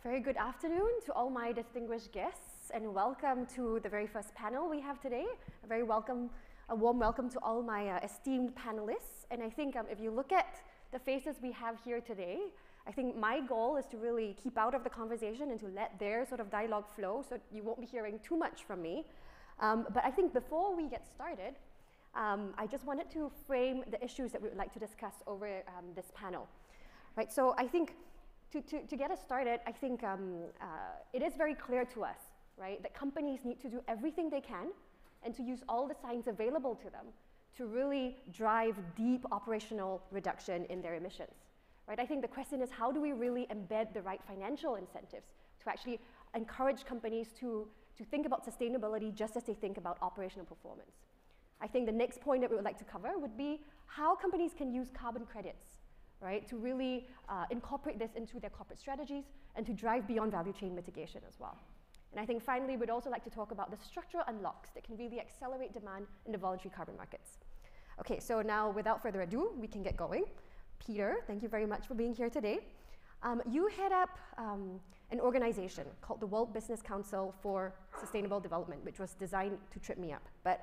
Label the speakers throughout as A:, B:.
A: Very good afternoon to all my distinguished guests, and welcome to the very first panel we have today. A warm welcome to all my esteemed panelists. And I think if you look at the faces we have here today, I think my goal is to really keep out of the conversation and to let their sort of dialogue flow, so you won't be hearing too much from me. But I think before we get started, I just wanted to frame the issues that we would like to discuss over this panel. Right, so I think to get us started, I think it is very clear to us, right, that companies need to do everything they can and to use all the science available to them to really drive deep operational reduction in their emissions. Right? I think the question is, how do we really embed the right financial incentives to actually encourage companies to think about sustainability just as they think about operational performance? I think the next point that we would like to cover would be how companies can use carbon credits, right, to really incorporate this into their corporate strategies and to drive beyond value chain mitigation as well. And I think finally, we'd also like to talk about the structural unlocks that can really accelerate demand in the voluntary carbon markets. Okay, so now without further ado, we can get going. Peter, thank you very much for being here today. You head up an organization called the World Business Council for Sustainable Development, which was designed to trip me up. But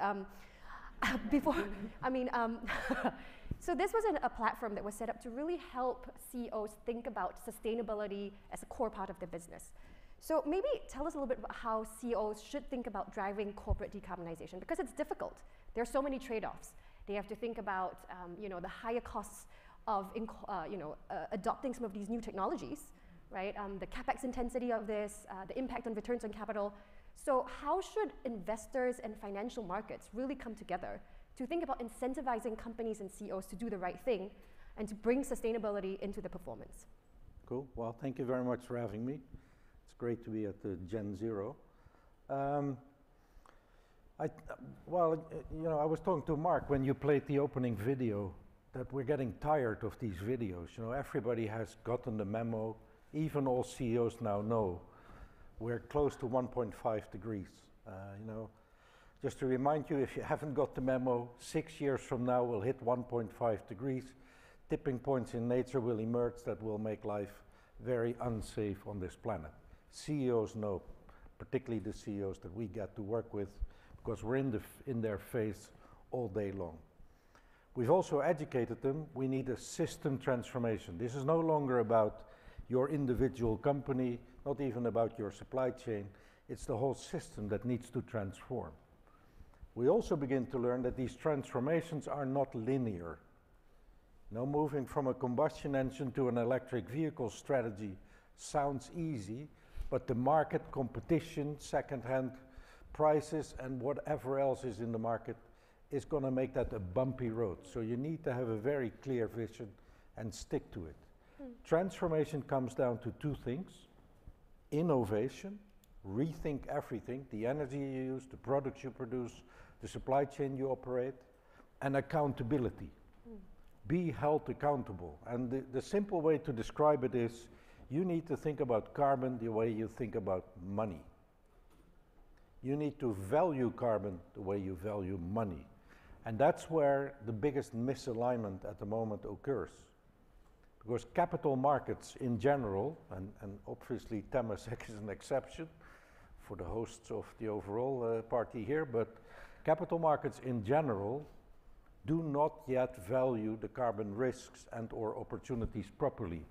A: so this was a platform that was set up to really help CEOs think about sustainability as a core part of their business. So maybe tell us a little bit about how CEOs should think about driving corporate decarbonization, because it's difficult. There are so many trade-offs. They have to think about the higher costs of adopting some of these new technologies, right? The capex intensity of this, the impact on returns on capital. So how should investors and financial markets really come together to think about incentivizing companies and CEOs to do the right thing and to bring sustainability into the performance?
B: Cool. Well, thank you very much for having me. It's great to be at the GenZero. I was talking to Mark when you played the opening video that we're getting tired of these videos. You know, everybody has gotten the memo. Even all CEOs now know we're close to 1.5 degrees. Just to remind you, if you haven't got the memo, 6 years from now we'll hit 1.5 degrees. Tipping points in nature will emerge that will make life very unsafe on this planet. CEOs know, particularly the CEOs that we get to work with, because we're in their face all day long. We've also educated them, we need a system transformation. This is no longer about your individual company, not even about your supply chain. It's the whole system that needs to transform. We also begin to learn that these transformations are not linear. Moving from a combustion engine to an electric vehicle strategy sounds easy, but the market competition, second-hand prices, and whatever else is in the market is going to make that a bumpy road. So you need to have a very clear vision and stick to it. Transformation comes down to two things: innovation, rethink everything, the energy you use, the products you produce, the supply chain you operate, and accountability. Be held accountable. And the simple way to describe it is, you need to think about carbon the way you think about money. You need to value carbon the way you value money. And that's where the biggest misalignment at the moment occurs. Because capital markets in general, and obviously Temasek is an exception for the hosts of the overall party here, but capital markets in general do not yet value the carbon risks and or opportunities properly.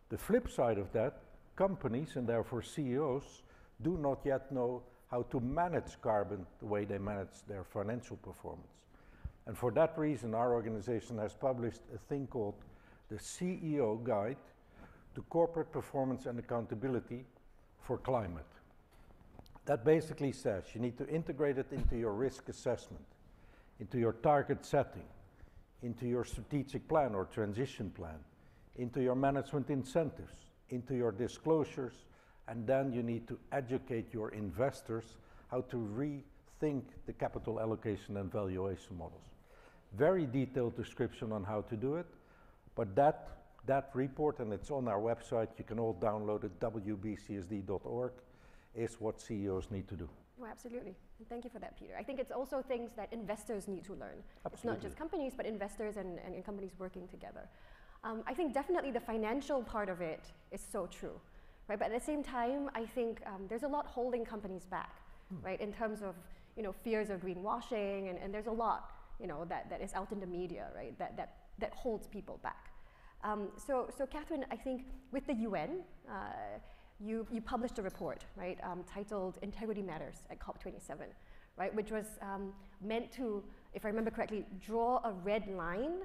B: The flip side of that, companies and therefore CEOs do not yet know how to manage carbon the way they manage their financial performance. And for that reason, our organization has published a thing called the CEO Guide to Corporate Performance and Accountability for Climate. That basically says you need to integrate it into your risk assessment, into your target setting, into your strategic plan or transition plan, into your management incentives, into your disclosures, and then you need to educate your investors how to rethink the capital allocation and valuation models. Very detailed description on how to do it, but that report, and it's on our website, you can all download it, wbcsd.org, is what CEOs need to do.
A: Oh, absolutely. And thank you for that, Peter. I think it's also things that investors need to learn.
B: Absolutely.
A: It's not just companies, but investors and companies working together. I think definitely the financial part of it is so true, right? But at the same time, I think there's a lot holding companies back, right? In terms of, fears of greenwashing, and there's a lot, that is out in the media, right? That holds people back. So Catherine, I think with the UN, you published a report, right, titled Integrity Matters at COP27, right, which was meant to, if I remember correctly, draw a red line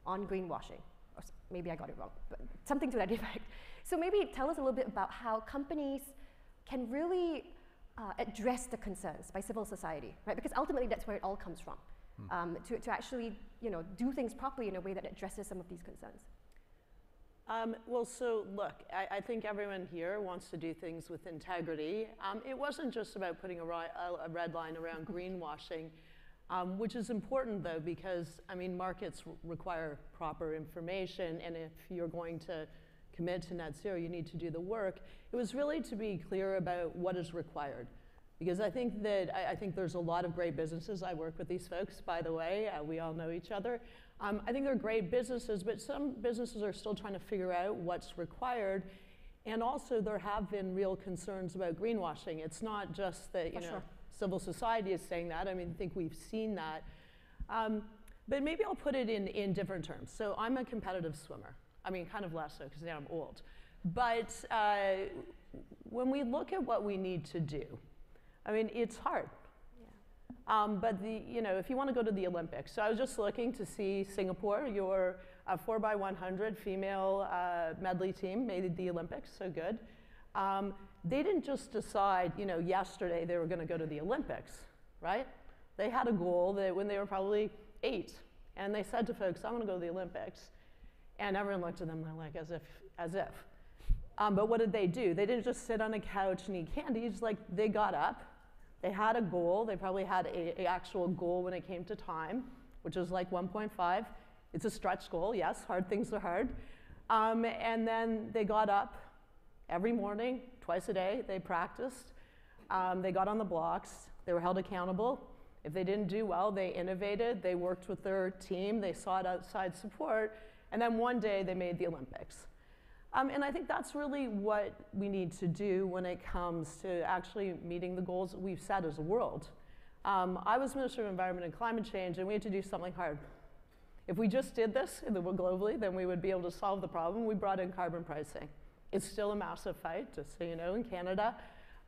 A: on greenwashing. Or maybe I got it wrong, but something to that effect. So maybe tell us a little bit about how companies can really address the concerns by civil society, right? Because ultimately that's where it all comes from, to actually, do things properly in a way that addresses some of these concerns.
C: Well, so look, I think everyone here wants to do things with integrity. It wasn't just about putting a red line around greenwashing, which is important though, because markets require proper information, and if you're going to commit to net zero, you need to do the work. It was really to be clear about what is required. Because I think there's a lot of great businesses. I work with these folks, by the way. We all know each other. I think they're great businesses, but some businesses are still trying to figure out what's required. And also, there have been real concerns about greenwashing. It's not just that civil society is saying that. I think we've seen that. But maybe I'll put it in different terms. So I'm a competitive swimmer. Kind of less so, because now I'm old. But when we look at what we need to do, it's hard. But if you want to go to the Olympics, so I was just looking to see Singapore, your 4x100 female medley team made the Olympics, so good. They didn't just decide, yesterday they were going to go to the Olympics, right? They had a goal that when they were probably 8, and they said to folks, "I'm going to go to the Olympics," and everyone looked at them like as if. But what did they do? They didn't just sit on a couch and eat candy. It's like they got up. They had a goal. They probably had an actual goal when it came to time, which was like 1.5. It's a stretch goal, yes, hard things are hard. And then they got up every morning, twice a day, they practiced. They got on the blocks. They were held accountable. If they didn't do well, they innovated. They worked with their team. They sought outside support. And then one day, they made the Olympics. And I think that's really what we need to do when it comes to actually meeting the goals that we've set as a world. I was Minister of Environment and Climate Change, and we had to do something hard. If we just did this globally, then we would be able to solve the problem. We brought in carbon pricing. It's still a massive fight, just so you know, in Canada.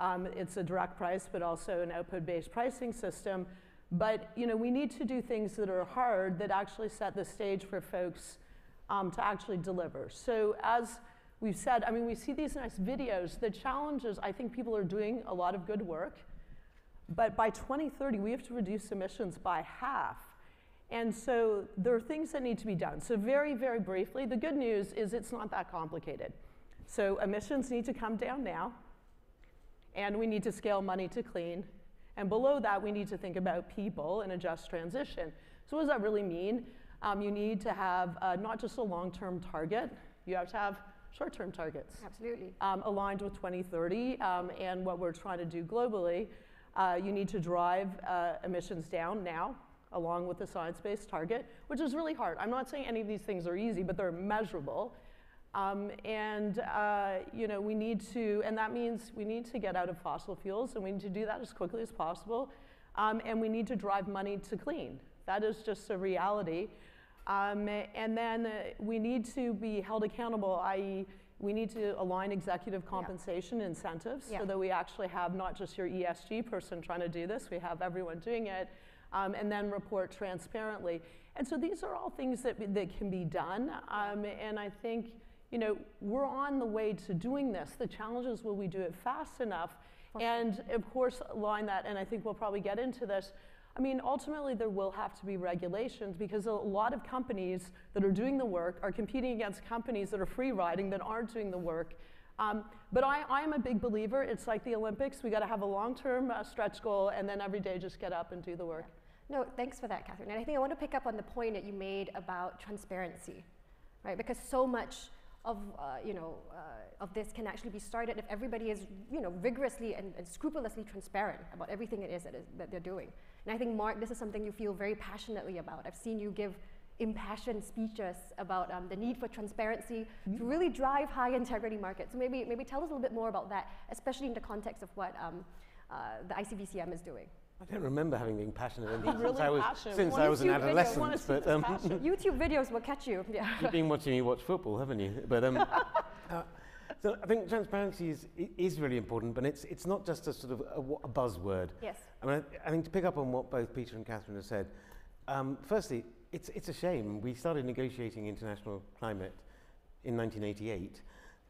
C: It's a direct price, but also an output-based pricing system. But we need to do things that are hard, that actually set the stage for folks to actually deliver. So as we've said, we see these nice videos. The challenge is, I think people are doing a lot of good work, but by 2030, we have to reduce emissions by half. And so there are things that need to be done. So very, very briefly, the good news is it's not that complicated. So emissions need to come down now, and we need to scale money to clean. And below that, we need to think about people and a just transition. So what does that really mean? You need to have not just a long-term target, you have to have short-term targets.
A: Absolutely.
C: Aligned with 2030 and what we're trying to do globally. You need to drive emissions down now, along with the science-based target, which is really hard. I'm not saying any of these things are easy, but they're measurable. We need to, and that means we need to get out of fossil fuels, and we need to do that as quickly as possible. And we need to drive money to clean. That is just a reality. And then we need to be held accountable, i.e. we need to align executive compensation incentives so that we actually have not just your ESG person trying to do this, we have everyone doing it, and then report transparently. And so these are all things that can be done. And I think, we're on the way to doing this. The challenge is, will we do it fast enough? And of course, align that, and I think we'll probably get into this. Ultimately, there will have to be regulations, because a lot of companies that are doing the work are competing against companies that are free riding that aren't doing the work. But I am a big believer. It's like the Olympics. We got to have a long-term stretch goal, and then every day just get up and do the work.
A: No, thanks for that, Catherine. And I think I want to pick up on the point that you made about transparency, right? Because so much of this can actually be started if everybody is rigorously and scrupulously transparent about everything it is that they're doing. And I think, Mark, this is something you feel very passionately about. I've seen you give impassioned speeches about the need for transparency to really drive high integrity markets. So maybe tell us a little bit more about that, especially in the context of what the ICVCM is doing.
D: I don't remember having been passionate in these
C: Really
D: since I was an adolescent. But
A: YouTube videos will catch you. Yeah.
D: You've been watching me watch football, haven't you? But so I think transparency is really important, but it's not just a sort of a buzzword.
A: Yes.
D: I mean, I think to pick up on what both Peter and Catherine have said, firstly, it's a shame. We started negotiating international climate in 1988,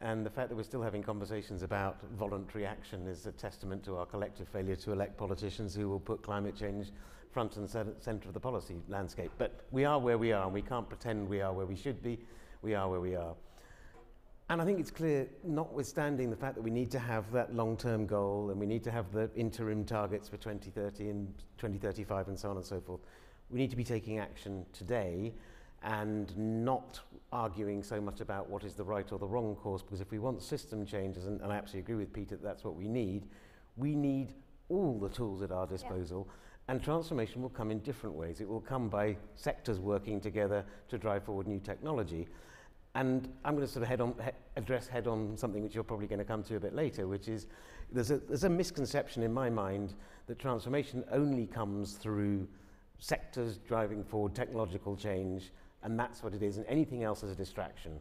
D: and the fact that we're still having conversations about voluntary action is a testament to our collective failure to elect politicians who will put climate change front and center of the policy landscape. But we are where we are, and we can't pretend we are where we should be. We are where we are. And I think it's clear, notwithstanding the fact that we need to have that long-term goal, and we need to have the interim targets for 2030 and 2035 and so on and so forth, we need to be taking action today and not arguing so much about what is the right or the wrong course, because if we want system changes, and I absolutely agree with Peter that that's what we need all the tools at our disposal, and transformation will come in different ways. It will come by sectors working together to drive forward new technology. And I'm going to sort of address head on something which you're probably going to come to a bit later, which is there's a misconception in my mind that transformation only comes through sectors driving forward technological change, and that's what it is, and anything else is a distraction.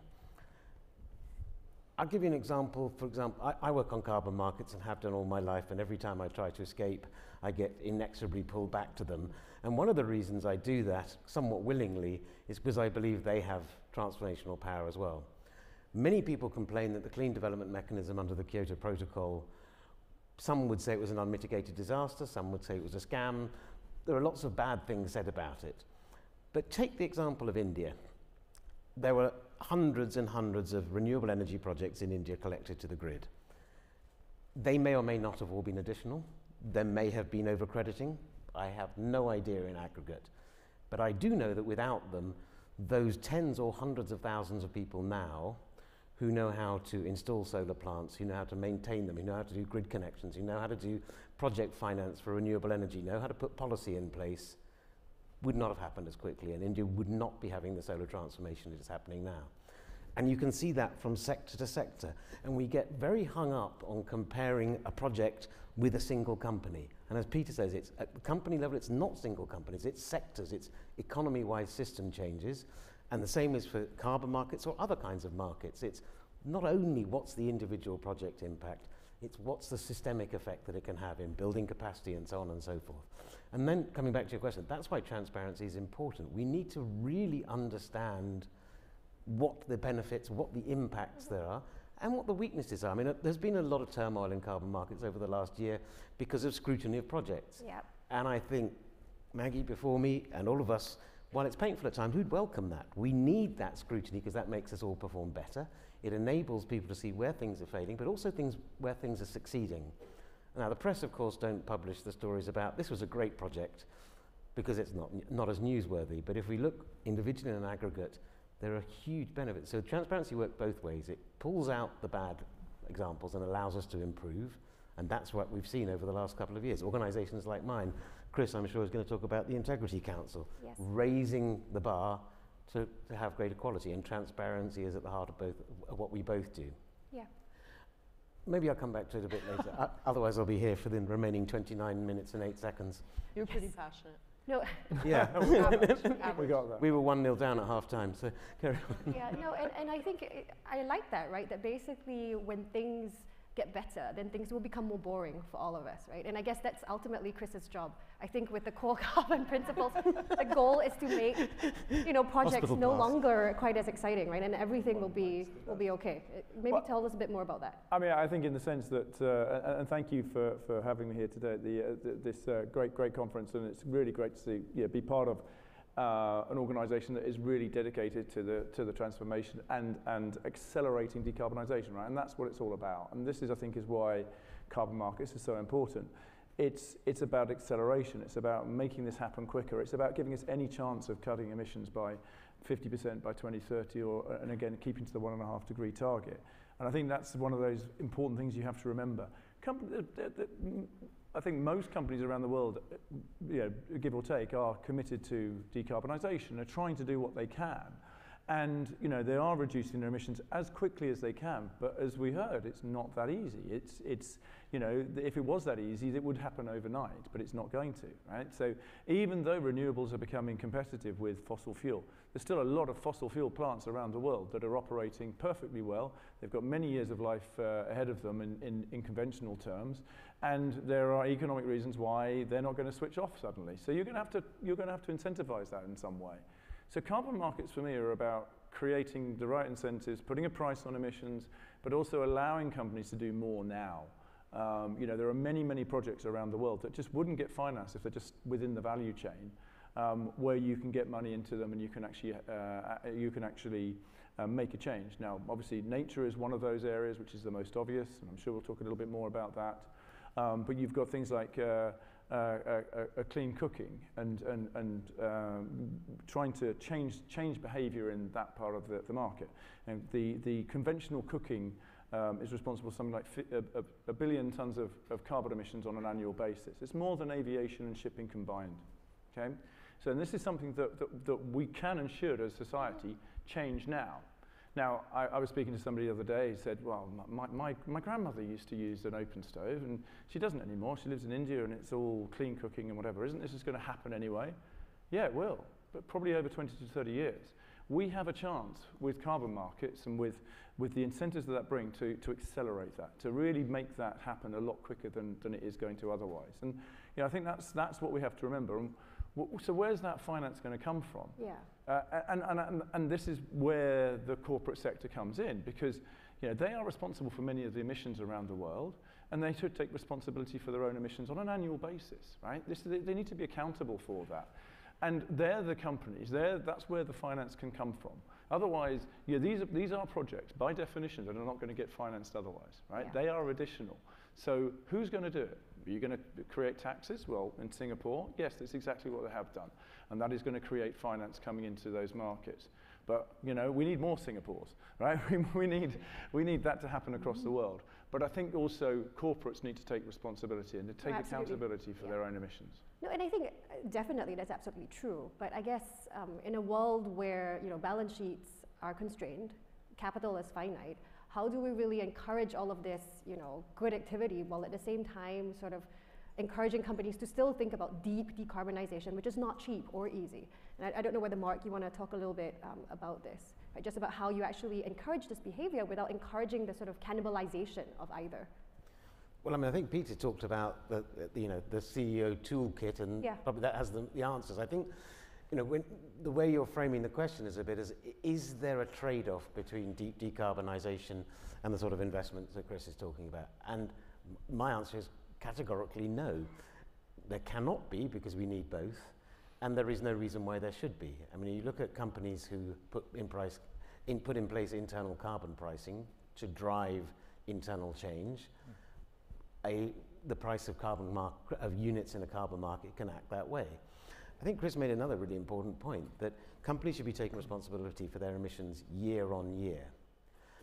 D: I'll give you an example. For example, I work on carbon markets and have done all my life, and every time I try to escape, I get inexorably pulled back to them. And one of the reasons I do that, somewhat willingly, is because I believe they have transformational power as well. Many people complain that the clean development mechanism under the Kyoto Protocol, some would say it was an unmitigated disaster, some would say it was a scam. There are lots of bad things said about it. But take the example of India. There were hundreds and hundreds of renewable energy projects in India collected to the grid. They may or may not have all been additional. There may have been overcrediting. I have no idea in aggregate. But I do know that without them, those tens or hundreds of thousands of people now who know how to install solar plants, who know how to maintain them, who know how to do grid connections, who know how to do project finance for renewable energy, know how to put policy in place, would not have happened as quickly, and India would not be having the solar transformation that is happening now. And you can see that from sector to sector. And we get very hung up on comparing a project with a single company. And as Peter says, it's at the company level, it's not single companies, it's sectors, it's economy-wide system changes. And the same is for carbon markets or other kinds of markets. It's not only what's the individual project impact, it's what's the systemic effect that it can have in building capacity and so on and so forth. And then coming back to your question, that's why transparency is important. We need to really understand what the benefits, what the impacts there are, and what the weaknesses are. I mean, there's been a lot of turmoil in carbon markets over the last year because of scrutiny of projects. Yep. And I think Maggie before me and all of us, while it's painful at times, we'd welcome that. We need that scrutiny because that makes us all perform better. It enables people to see where things are failing, but also where things are succeeding. Now, the press, of course, don't publish the stories about this was a great project because it's not as newsworthy. But if we look individually and in aggregate, there are huge benefits. So transparency works both ways. It pulls out the bad examples and allows us to improve. And that's what we've seen over the last couple of years. Organizations like mine, Chris, I'm sure, is going to talk about the Integrity Council, yes, raising the bar to have greater quality. And transparency is at the heart of what we both do. Yeah. Maybe I'll come back to it a bit later. Otherwise, I'll be here for the remaining 29 minutes and 8 seconds.
C: You're pretty passionate.
A: No.
D: Yeah.
E: We got that.
D: We were 1-0 down at half time, so carry on.
A: Yeah, no, and I think I like that, right? That basically when things get better, then things will become more boring for all of us, right? And I guess that's ultimately Chris's job. I think with the core carbon principles, the goal is to make, projects no longer quite as exciting, right? And everything will be okay. Maybe tell us a bit more about that.
E: I mean, I think in the sense that, and thank you for having me here today at this great conference, and it's really great to see, be part of an organisation that is really dedicated to the transformation and accelerating decarbonisation, right? And that's what it's all about. And this is, I think, is why carbon markets are so important. It's about acceleration. It's about making this happen quicker. It's about giving us any chance of cutting emissions by 50% by 2030, and again, keeping to the 1.5 degree target. And I think that's one of those important things you have to remember. I think most companies around the world, give or take, are committed to decarbonisation, are trying to do what they can. And they are reducing their emissions as quickly as they can, but as we heard, it's not that easy. It's if it was that easy, it would happen overnight, but it's not going to, right? So even though renewables are becoming competitive with fossil fuel, there's still a lot of fossil fuel plants around the world that are operating perfectly well. They've got many years of life ahead of them in conventional terms, and there are economic reasons why they're not going to switch off suddenly. So you're going to have to incentivize that in some way. So carbon markets for me are about creating the right incentives, putting a price on emissions, but also allowing companies to do more now. There are many, many projects around the world that just wouldn't get financed if they're just within the value chain, where you can get money into them and you can actually make a change. Now, obviously, nature is one of those areas which is the most obvious, and I'm sure we'll talk a little bit more about that. But you've got things like clean cooking and trying to change behaviour in that part of the market. And the conventional cooking is responsible for something like a billion tonnes of carbon emissions on an annual basis. It's more than aviation and shipping combined. Okay, so and this is something that we can and should, as society, change now. Now, I was speaking to somebody the other day who said, well, my grandmother used to use an open stove, and she doesn't anymore. She lives in India, and it's all clean cooking and whatever. Isn't this just going to happen anyway? Yeah, it will, but probably over 20 to 30 years. We have a chance with carbon markets and with the incentives that bring to accelerate that, to really make that happen a lot quicker than it is going to otherwise. And I think that's what we have to remember. And so where's that finance going to come from?
A: Yeah.
E: And this is where the corporate sector comes in, because they are responsible for many of the emissions around the world, and they should take responsibility for their own emissions on an annual basis, right? They need to be accountable for that. And they're the companies, that's where the finance can come from. Otherwise, these are projects, by definition, that are not going to get financed otherwise, right? Yeah. They are additional. So who's going to do it? Are you going to create taxes? Well, in Singapore, yes, that's exactly what they have done. And that is going to create finance coming into those markets. But, we need more Singapores, right? we need that to happen across the world. But I think also corporates need to take responsibility and to take accountability for their own emissions.
A: No, and I think definitely that's absolutely true. But I guess in a world where balance sheets are constrained, capital is finite, how do we really encourage all of this good activity while at the same time sort of encouraging companies to still think about deep decarbonization, which is not cheap or easy? And I don't know whether, Mark, you want to talk a little bit about this, right? Just about how you actually encourage this behavior without encouraging the sort of cannibalization of either.
D: Well, I mean, I think Peter talked about the CEO toolkit, and probably that has the answers. I think, when the way you're framing the question is there a trade-off between deep decarbonisation and the sort of investments that Chris is talking about? And my answer is categorically no. There cannot be, because we need both, and there is no reason why there should be. I mean, you look at companies who put in place internal carbon pricing to drive internal change. The price of units in a carbon market can act that way. I think Chris made another really important point, that companies should be taking responsibility for their emissions year on year.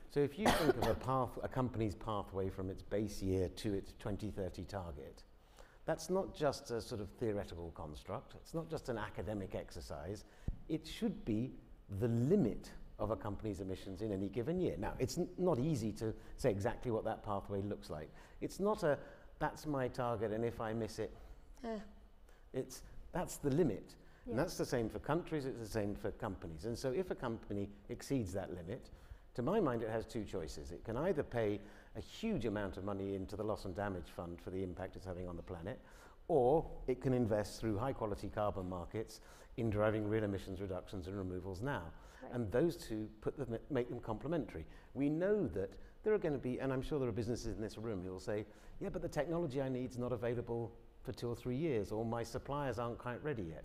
D: So if you think of a company's pathway from its base year to its 2030 target, that's not just a sort of theoretical construct. It's not just an academic exercise. It should be the limit of a company's emissions in any given year. Now, it's not easy to say exactly what that pathway looks like. It's not that's my target, and if I miss it, that's the limit. Yeah. And that's the same for countries, it's the same for companies. And so if a company exceeds that limit, to my mind, it has two choices. It can either pay a huge amount of money into the loss and damage fund for the impact it's having on the planet, or it can invest through high quality carbon markets in driving real emissions reductions and removals now. Right. And those two make them complementary. We know that there are going to be, and I'm sure there are businesses in this room who will say, yeah, but the technology I need is not available for 2 or 3 years, or my suppliers aren't quite ready yet.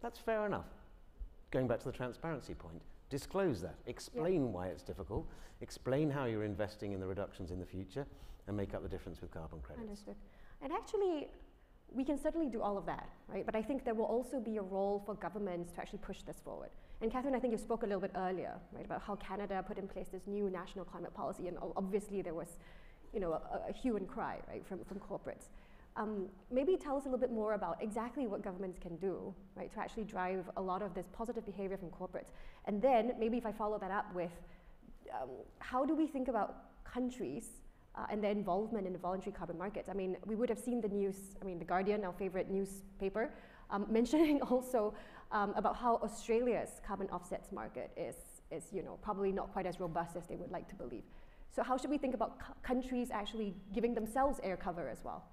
D: That's fair enough. Going back to the transparency point, disclose that, explain why it's difficult, explain how you're investing in the reductions in the future, and make up the difference with carbon credits.
A: Understood. And actually, we can certainly do all of that, right? But I think there will also be a role for governments to actually push this forward. And Catherine, I think you spoke a little bit earlier, right, about how Canada put in place this new national climate policy, and obviously there was, a hue and cry, right, from corporates. maybe tell us a little bit more about exactly what governments can do, right, to actually drive a lot of this positive behavior from corporates. And then maybe if I follow that up with how do we think about countries and their involvement in the voluntary carbon markets? I mean, we would have seen the news, I mean, The Guardian, our favorite newspaper, mentioning also about how Australia's carbon offsets market is probably not quite as robust as they would like to believe. So how should we think about countries actually giving themselves air cover as well?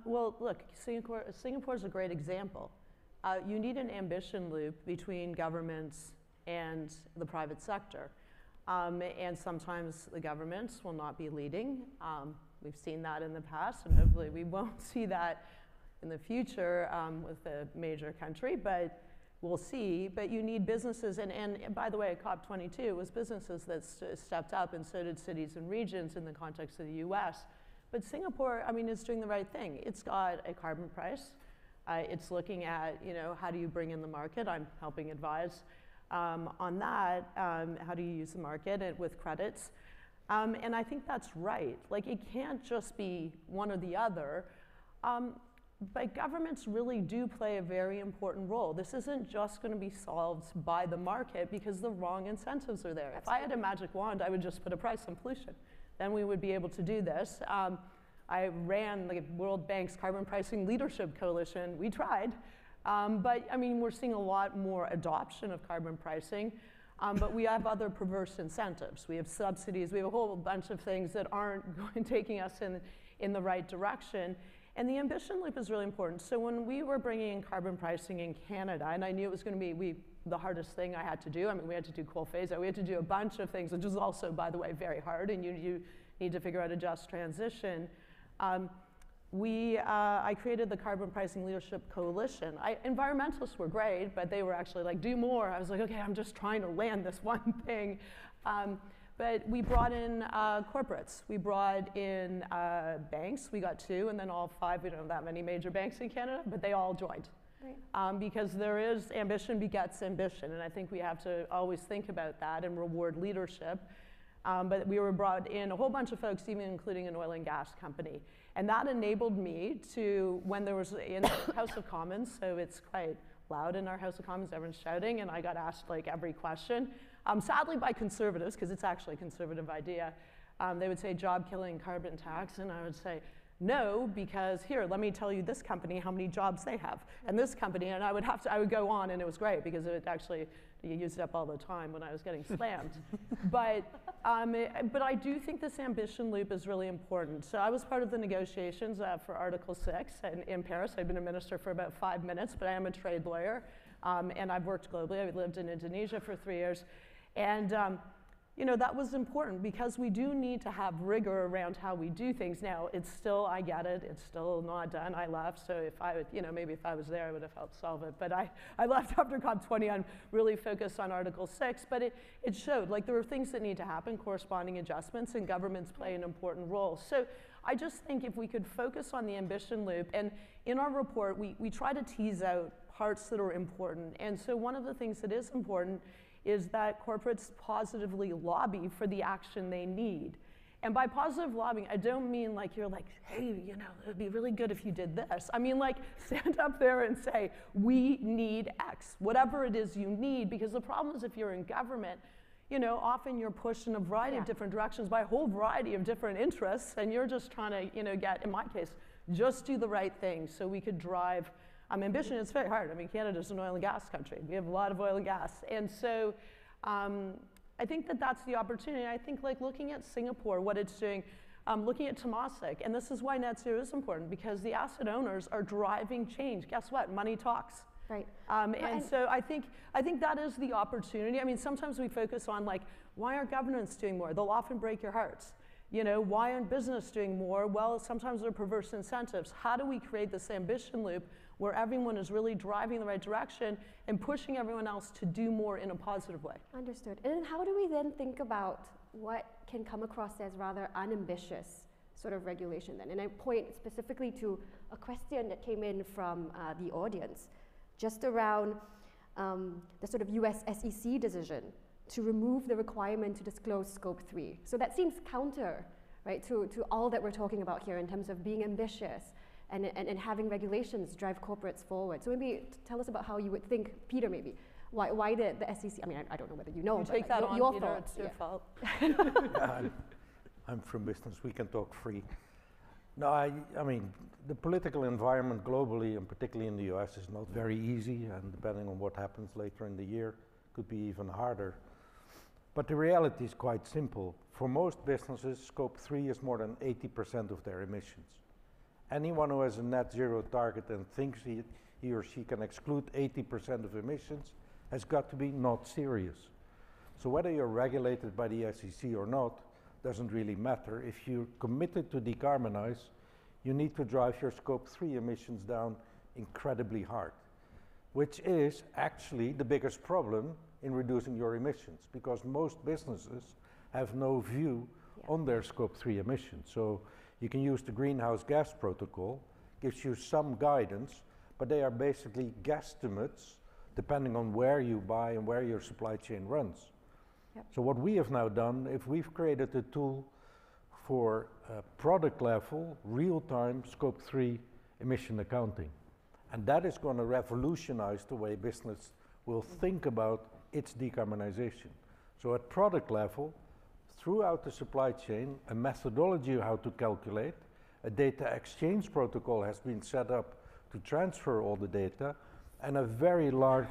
C: Well, look, Singapore is a great example. You need an ambition loop between governments and the private sector. And sometimes the governments will not be leading. We've seen that in the past, and hopefully we won't see that in the future with a major country, but we'll see. But you need businesses, and by the way, COP22 it was businesses that stepped up, and so did cities and regions in the context of the US. But Singapore, I mean, is doing the right thing. It's got a carbon price. It's looking at, how do you bring in the market? I'm helping advise on that. How do you use the market with credits? And I think that's right. Like, it can't just be one or the other. But governments really do play a very important role. This isn't just going to be solved by the market because the wrong incentives are there. If I had a magic wand, I would just put a price on pollution. Then we would be able to do this. I ran the World Bank's Carbon Pricing Leadership Coalition. We tried. But I mean, we're seeing a lot more adoption of carbon pricing. But we have other perverse incentives. We have subsidies. We have a whole bunch of things that aren't taking us in the right direction. And the ambition loop is really important. So when we were bringing in carbon pricing in Canada, and I knew it was going to be the hardest thing I had to do. I mean, we had to do coal phase out. We had to do a bunch of things, which is also, by the way, very hard. And you need to figure out a just transition. I created the Carbon Pricing Leadership Coalition. Environmentalists were great, but they were actually like, do more. I was like, okay, I'm just trying to land this one thing. But we brought in corporates. We brought in banks. We got 2, and then all 5. We don't have that many major banks in Canada, but they all joined. Right. Because there is ambition begets ambition, and I think we have to always think about that and reward leadership. But we were brought in a whole bunch of folks, even including an oil and gas company. And that enabled me to, when there was in the House of Commons, so it's quite loud in our House of Commons, everyone's shouting, and I got asked like every question. Sadly by conservatives, because it's actually a conservative idea. They would say job-killing carbon tax, and I would say, no, because here, let me tell you this company, how many jobs they have, and this company, and I would go on, and it was great, because it actually, you used it up all the time when I was getting slammed. But I do think this ambition loop is really important. So I was part of the negotiations for Article 6 in Paris. I've been a minister for about 5 minutes, but I am a trade lawyer, and I've worked globally. I've lived in Indonesia for 3 years. And that was important because we do need to have rigor around how we do things. Now, it's still, I get it, it's still not done. I left, so if I would, maybe if I was there, I would have helped solve it. But I left after COP20. I'm really focused on Article 6, but it showed, like, there were things that need to happen, corresponding adjustments, and governments play an important role. So I just think if we could focus on the ambition loop, and in our report, we try to tease out parts that are important. And so one of the things that is important is that corporates positively lobby for the action they need. And by positive lobbying, I don't mean like you're like, hey, it would be really good if you did this. I mean, like, stand up there and say, we need X, whatever it is you need, because the problem is if you're in government, often you're pushed in a variety of different directions by a whole variety of different interests, and you're just trying to, get, in my case, just do the right thing so we could drive ambition. It's very hard. I mean, Canada's an oil and gas country. We have a lot of oil and gas. And so I think that that's the opportunity. I think like looking at Singapore, what it's doing, looking at Temasek, and this is why net zero is important, because the asset owners are driving change. Guess what? Money talks.
A: Right.
C: And so I think that is the opportunity. I mean, sometimes we focus on like, why aren't governments doing more? They'll often break your hearts. Why aren't business doing more? Well, sometimes they're perverse incentives. How do we create this ambition loop where everyone is really driving the right direction and pushing everyone else to do more in a positive way?
A: Understood. And then how do we then think about what can come across as rather unambitious sort of regulation then? And I point specifically to a question that came in from the audience, just around the sort of US SEC decision to remove the requirement to disclose scope 3. So that seems counter right? To all that we're talking about here in terms of being ambitious and having regulations drive corporates forward. So maybe tell us about how you would think, Peter, maybe. Why the SEC, I mean, I don't know whether you know,
C: You
A: but
C: take that on,
A: your
C: Peter,
A: thoughts.
C: it's your fault.
B: I'm from business, we can talk free. No, I mean, the political environment globally, and particularly in the US, is not very easy, and depending on what happens later in the year, could be even harder. But the reality is quite simple. For most businesses, Scope 3 is more than 80% of their emissions. Anyone who has a net zero target and thinks he or she can exclude 80% of emissions has got to be not serious. So whether you're regulated by the SEC or not, doesn't really matter. If you're committed to decarbonize, you need to drive your Scope 3 emissions down incredibly hard, which is actually the biggest problem in reducing your emissions, because most businesses have no view on their Scope 3 emissions. So you can use the greenhouse gas protocol, gives you some guidance, but they are basically guesstimates depending on where you buy and where your supply chain runs. Yep. So what we have now done, if we've created a tool for product level, real-time Scope 3 emission accounting. And that is going to revolutionize the way business will think about its decarbonization. So at product level, throughout the supply chain, a methodology of how to calculate, a data exchange protocol has been set up to transfer all the data, and a very large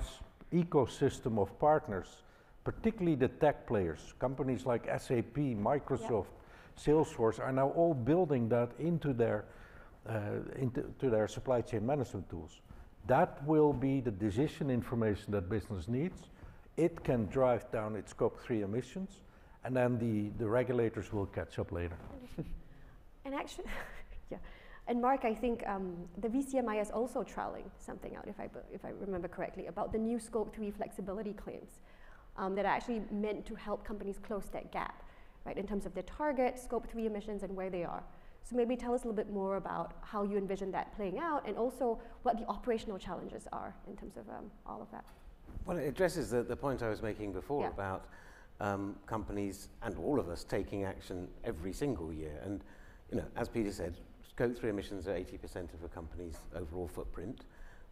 B: ecosystem of partners, particularly the tech players, companies like SAP, Microsoft, Salesforce, are now all building that into their supply chain management tools. That will be the decision information that business needs. It can drive down its Scope 3 emissions, and then the regulators will catch up later.
A: And actually, yeah. And Mark, I think the VCMI is also trialing something out, if I remember correctly, about the new Scope 3 flexibility claims that are actually meant to help companies close that gap, right, in terms of their target, Scope 3 emissions, and where they are. So maybe tell us a little bit more about how you envision that playing out, and also what the operational challenges are in terms of all of that.
D: Well, it addresses the point I was making before about companies and all of us taking action every single year. And, you know, as Peter said, Scope 3 emissions are 80% of a company's overall footprint.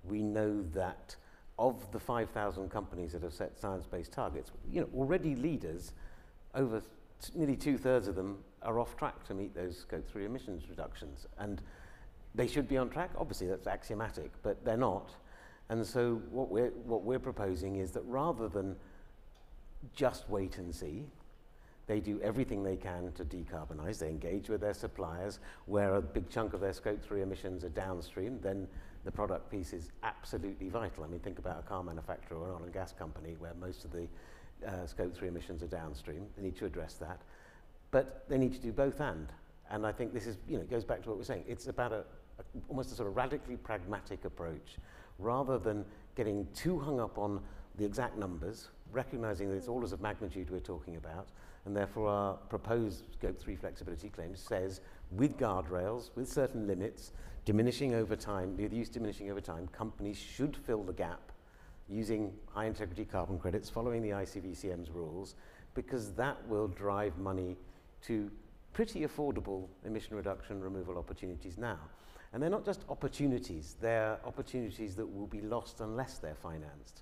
D: We know that of the 5,000 companies that have set science-based targets, you know, already leaders, over nearly 2/3 of them are off track to meet those Scope 3 emissions reductions. And they should be on track. Obviously, that's axiomatic, but they're not. And so what we're proposing is that rather than just wait and see, they do everything they can to decarbonize. They engage with their suppliers, where a big chunk of their Scope 3 emissions are downstream. Then the product piece is absolutely vital. I mean, think about a car manufacturer or an oil and gas company where most of the Scope 3 emissions are downstream. They need to address that. But they need to do both and. And I think this is, you know, it goes back to what we're saying. It's about almost a sort of radically pragmatic approach, rather than getting too hung up on the exact numbers, recognizing that it's orders of magnitude we're talking about, and therefore our proposed Scope 3 flexibility claim says, with guardrails, with certain limits, diminishing over time, the use diminishing over time, companies should fill the gap using high integrity carbon credits, following the ICVCM's rules, because that will drive money to pretty affordable emission reduction removal opportunities now. And they're not just opportunities, they're opportunities that will be lost unless they're financed.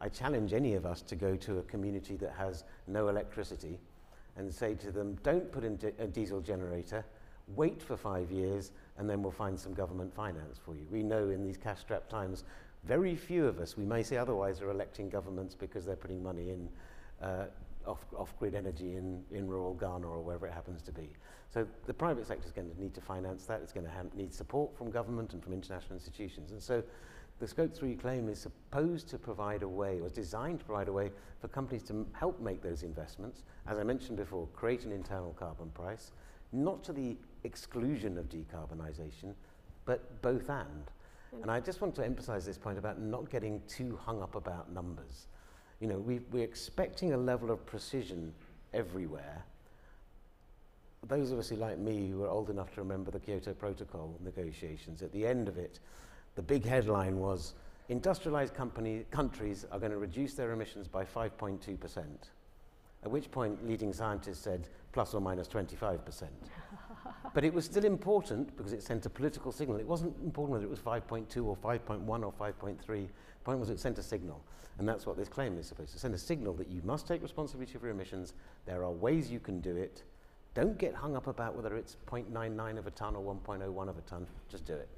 D: I challenge any of us to go to a community that has no electricity and say to them, don't put in a diesel generator, wait for 5 years, and then we'll find some government finance for you. We know in these cash-strapped times, very few of us, we may say otherwise, are electing governments because they're putting money in off-grid energy in rural Ghana or wherever it happens to be. So the private sector is going to need to finance that. It's going to need support from government and from international institutions. And so the Scope 3 claim is supposed to provide a way, or designed to provide a way for companies to help make those investments. As I mentioned before, create an internal carbon price, not to the exclusion of decarbonisation, but both and. And I just want to emphasize this point about not getting too hung up about numbers. You know, we're expecting a level of precision everywhere. Those of us who, like me, who are old enough to remember the Kyoto Protocol negotiations, at the end of it, the big headline was, industrialized countries are going to reduce their emissions by 5.2%. at which point leading scientists said plus or minus 25%. But it was still important because it sent a political signal. It wasn't important whether it was 5.2 or 5.1 or 5.3. The point was it sent a signal. And that's what this claim is supposed to send, a signal that you must take responsibility for your emissions. There are ways you can do it. Don't get hung up about whether it's 0.99 of a ton or 1.01 of a ton. Just do it.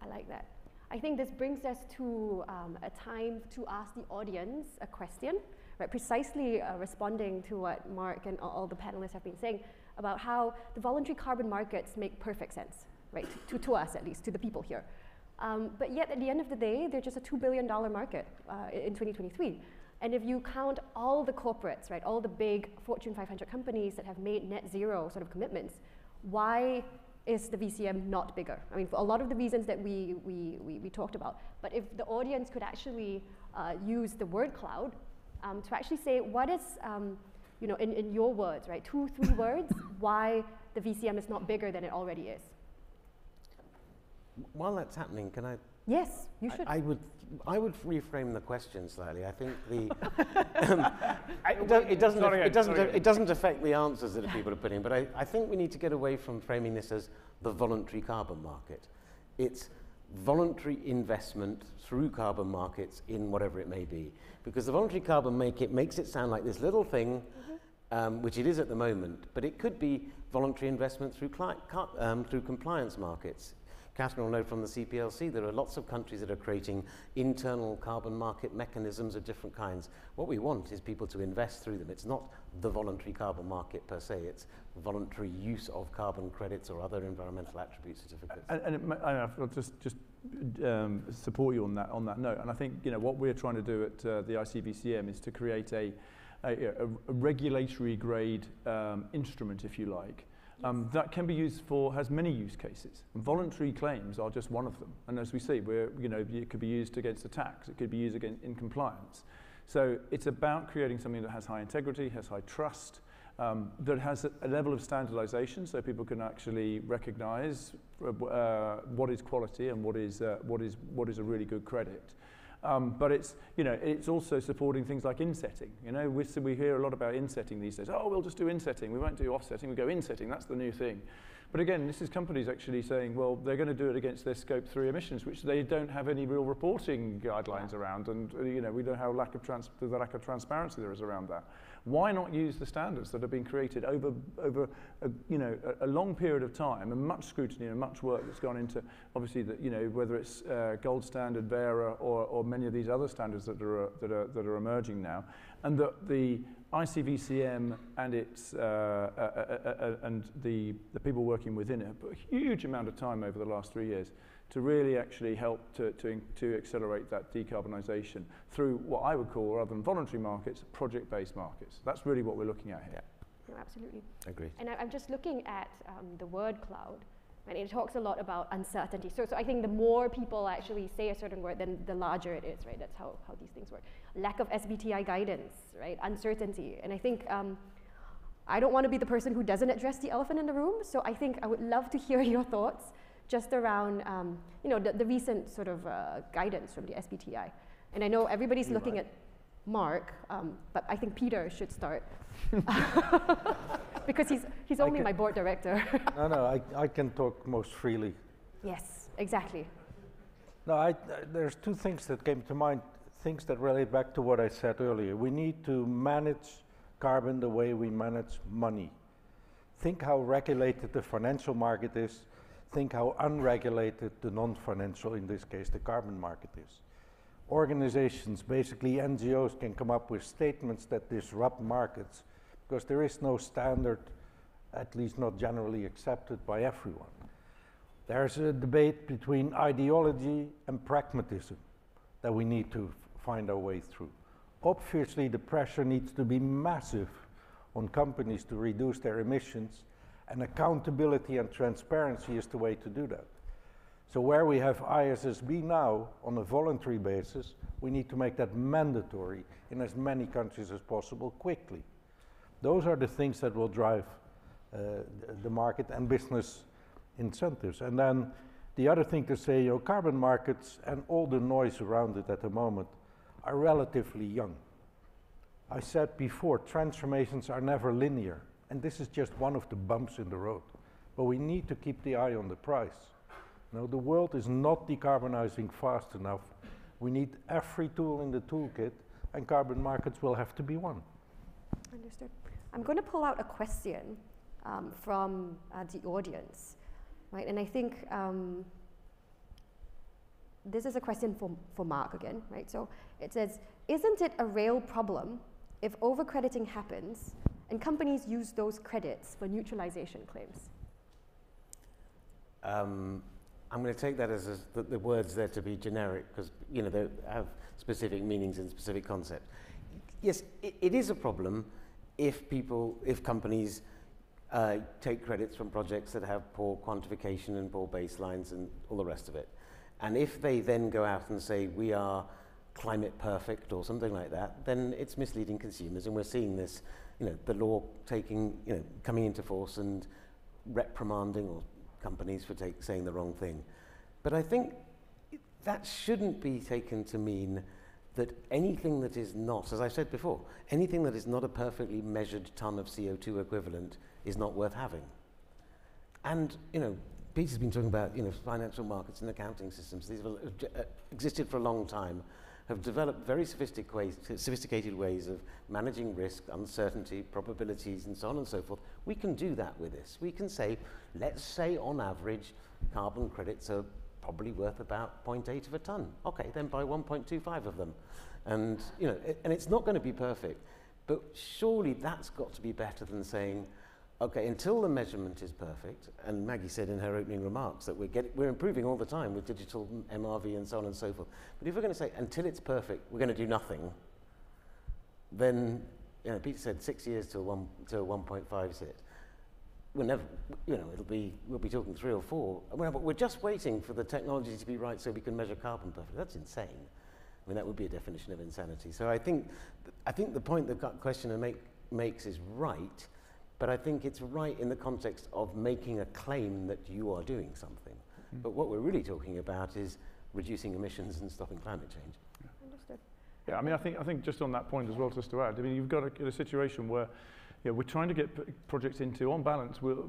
A: I like that. I think this brings us to a time to ask the audience a question, right? Precisely responding to what Mark and all the panelists have been saying about how the voluntary carbon markets make perfect sense, right? To us, at least, to the people here. But yet, at the end of the day, they're just a $2 billion market in 2023. And if you count all the corporates, right, all the big Fortune 500 companies that have made net zero sort of commitments, why is the VCM not bigger? I mean, for a lot of the reasons that we talked about. But if the audience could actually use the word cloud to actually say, what is, you know, in your words, right, 2-3 words, why the VCM is not bigger than it already is?
D: While that's happening, can I?
A: Yes, you should.
D: I would reframe the question slightly. I think the it doesn't affect the answers that people are putting, but I think we need to get away from framing this as the voluntary carbon market. It's voluntary investment through carbon markets in whatever it may be, because the voluntary carbon makes it sound like this little thing, which it is at the moment, but it could be voluntary investment through compliance markets. Catherine will know from the CPLC there are lots of countries that are creating internal carbon market mechanisms of different kinds. What we want is people to invest through them. It's not the voluntary carbon market per se, it's voluntary use of carbon credits or other environmental attribute certificates.
E: I'll just support you on that note. And I think, you know, what we're trying to do at the ICVCM is to create a regulatory grade instrument, if you like, that can be used for, has many use cases. Voluntary claims are just one of them. And as we see, it could be used against a tax, it could be used in compliance. So it's about creating something that has high integrity, has high trust, that has a level of standardization so people can actually recognize what is quality and what is a really good credit. But it's, you know, it's also supporting things like insetting. You know, we hear a lot about insetting these days. Oh, we'll just do insetting. We won't do offsetting. We go insetting. That's the new thing. But again, this is companies actually saying, well, they're going to do it against their Scope 3 emissions, which they don't have any real reporting guidelines around. And, you know, we know how the lack of transparency there is around that. Why not use the standards that have been created over a long period of time, and much scrutiny and much work that's gone into, obviously, you know, whether it's gold standard, Vera, or many of these other standards that are emerging now, and that the ICVCM and its and the people working within it have put a huge amount of time over the last 3 years to really actually help to accelerate that decarbonisation through what I would call, rather than voluntary markets, project-based markets. That's really what we're looking at here.
A: No, absolutely.
D: Agreed.
A: And I'm just looking at the word cloud, and it talks a lot about uncertainty. So I think the more people actually say a certain word, then the larger it is, right? That's how these things work. Lack of SBTI guidance, right? Uncertainty. And I think I don't want to be the person who doesn't address the elephant in the room, so I think I would love to hear your thoughts just around, you know, the recent sort of guidance from the SBTI. And I know everybody's looking at Mark, but I think Peter should start. Because he's only my board director.
B: No, I can talk most freely.
A: Yes, exactly.
B: No, there's two things that came to mind, things that relate back to what I said earlier. We need to manage carbon the way we manage money. Think how regulated the financial market is. Think how unregulated the non-financial, in this case, the carbon market is. Organizations, basically NGOs, can come up with statements that disrupt markets because there is no standard, at least not generally accepted by everyone. There's a debate between ideology and pragmatism that we need to find our way through. Obviously, the pressure needs to be massive on companies to reduce their emissions, and accountability and transparency is the way to do that. So where we have ISSB now on a voluntary basis, we need to make that mandatory in as many countries as possible quickly. Those are the things that will drive the market and business incentives. And then the other thing to say, you know, carbon markets and all the noise around it at the moment are relatively young. I said before, transformations are never linear, and this is just one of the bumps in the road. But we need to keep the eye on the price. Now, the world is not decarbonizing fast enough. We need every tool in the toolkit, and carbon markets will have to be one.
A: Understood. I'm going to pull out a question from the audience, right? And I think this is a question for Mark again, right? So it says, isn't it a real problem if overcrediting happens and companies use those credits for neutralization claims?
D: I'm going to take that as the words there to be generic, because they have specific meanings and specific concepts. Yes, it is a problem if companies take credits from projects that have poor quantification and poor baselines and all the rest of it. And if they then go out and say, we are climate perfect or something like that, then it's misleading consumers. And we're seeing this, the law coming into force and reprimanding or companies for saying the wrong thing. But I think that shouldn't be taken to mean that anything that is not, as I said before, anything that is not a perfectly measured ton of CO2 equivalent is not worth having. And, Peter's been talking about, financial markets and accounting systems. These have existed for a long time, have developed very sophisticated ways of managing risk, uncertainty, probabilities, and so on and so forth. We can do that with this. We can say, let's say on average, carbon credits are probably worth about 0.8 of a ton. Okay, then buy 1.25 of them. And, and it's not going to be perfect, but surely that's got to be better than saying, okay, until the measurement is perfect, and Maggie said in her opening remarks that we're improving all the time with digital MRV and so on and so forth. But if we're going to say until it's perfect, we're going to do nothing, then Peter said 6 years to 1.5 is it. We'll never, we'll be talking 3 or 4. But we're just waiting for the technology to be right so we can measure carbon perfectly. That's insane. I mean, that would be a definition of insanity. So I think the point the questioner makes is right. But I think it's right in the context of making a claim that you are doing something. But what we're really talking about is reducing emissions and stopping climate change.
A: Understood.
E: Yeah, I mean, I think just on that point as well, just to add, I mean, you've got a situation where we're trying to get projects into, on balance, will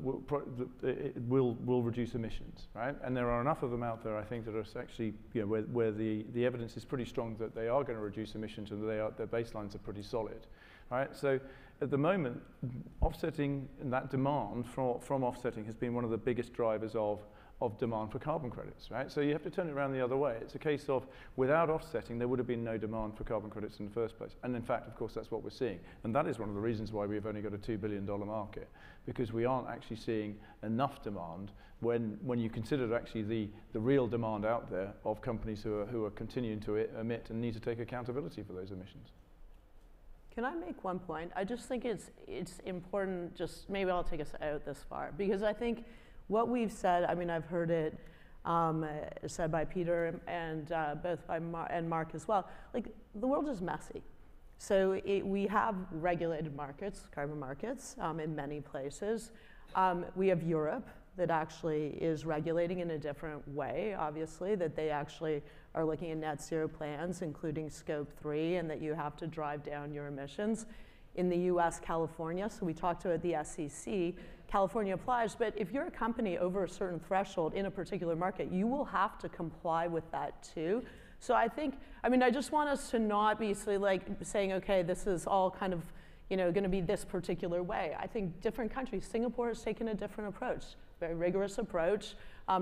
E: reduce emissions, right? And there are enough of them out there, I think, that are actually, where the evidence is pretty strong that they are going to reduce emissions and their baselines are pretty solid, right? So at the moment, offsetting and that demand from offsetting has been one of the biggest drivers of demand for carbon credits, right? So you have to turn it around the other way. It's a case of without offsetting, there would have been no demand for carbon credits in the first place. And in fact, of course, that's what we're seeing. And that is one of the reasons why we've only got a $2 billion market, because we aren't actually seeing enough demand when you consider actually the real demand out there of companies who are continuing to emit and need to take accountability for those emissions.
C: Can I make one point? I just think it's important, just maybe I'll take us out this far, because I think what we've said, I mean, I've heard it said by Peter and both by Mark as well, like the world is messy. So we have regulated markets, carbon markets, in many places. We have Europe that actually is regulating in a different way, obviously, that they actually are looking at net zero plans, including scope 3, and that you have to drive down your emissions. In the US, California, so we talked about the SEC, California applies, but if you're a company over a certain threshold in a particular market, you will have to comply with that too. So I think, I mean, I just want us to not be saying, okay, this is all kind of, going to be this particular way. I think different countries, Singapore has taken a different approach, very rigorous approach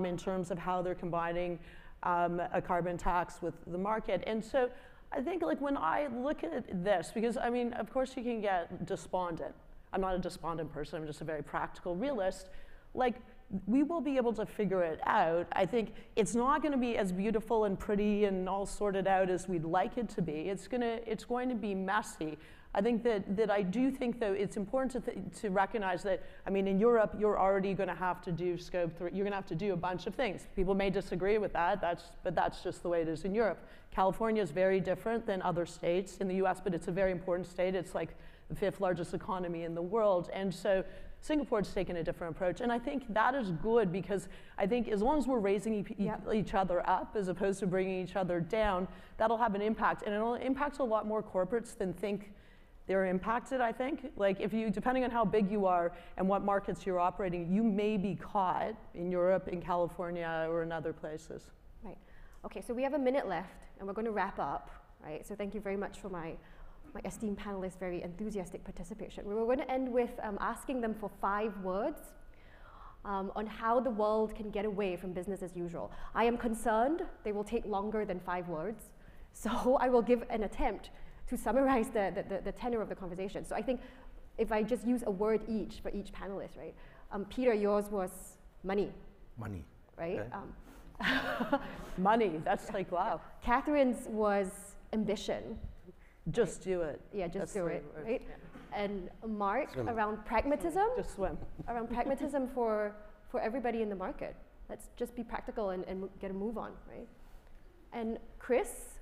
C: in terms of how they're combining a carbon tax with the market. And so I think when I look at this, because I mean, of course you can get despondent. I'm not a despondent person, I'm just a very practical realist. We will be able to figure it out. I think it's not going to be as beautiful and pretty and all sorted out as we'd like it to be. It's going to be messy. I think that I do think, though, it's important to recognize that, I mean, in Europe, you're already going to have to do scope 3. You're going to have to do a bunch of things. People may disagree with that, but that's just the way it is in Europe. California is very different than other states in the US, but it's a very important state. It's like the 5th largest economy in the world. And so Singapore's taken a different approach. And I think that is good, because I think as long as we're raising each other up as opposed to bringing each other down, that'll have an impact. And it'll impact a lot more corporates than think they're impacted, I think. Like if you, depending on how big you are and what markets you're operating, you may be caught in Europe, in California, or in other places.
A: Right. Okay, so we have a minute left, and we're going to wrap up, right? So thank you very much for my esteemed panelists' very enthusiastic participation. We were going to end with asking them for 5 words on how the world can get away from business as usual. I am concerned they will take longer than 5 words, so I will give an attempt to summarize the tenor of the conversation. So I think if I just use a word each for each panelist, right? Peter, yours was money.
B: Money.
A: Right?
B: Okay.
C: Money, that's like, wow.
A: Catherine's was ambition.
C: Just do it.
A: Yeah, just
C: That's
A: do
C: 3
A: it,
C: words.
A: right? And Mark,
D: Swim.
A: around pragmatism.
C: Just swim.
A: Around pragmatism for everybody in the market. Let's just be practical and get a move on, right? And Chris,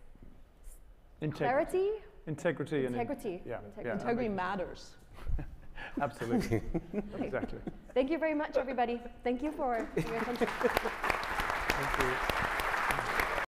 A: clarity.
E: Integrity.
A: Integrity.
E: Yeah.
C: Integrity matters.
E: Absolutely.
A: Okay.
E: Exactly.
A: Thank you very much, everybody. Thank you for your attention.
E: Thank you.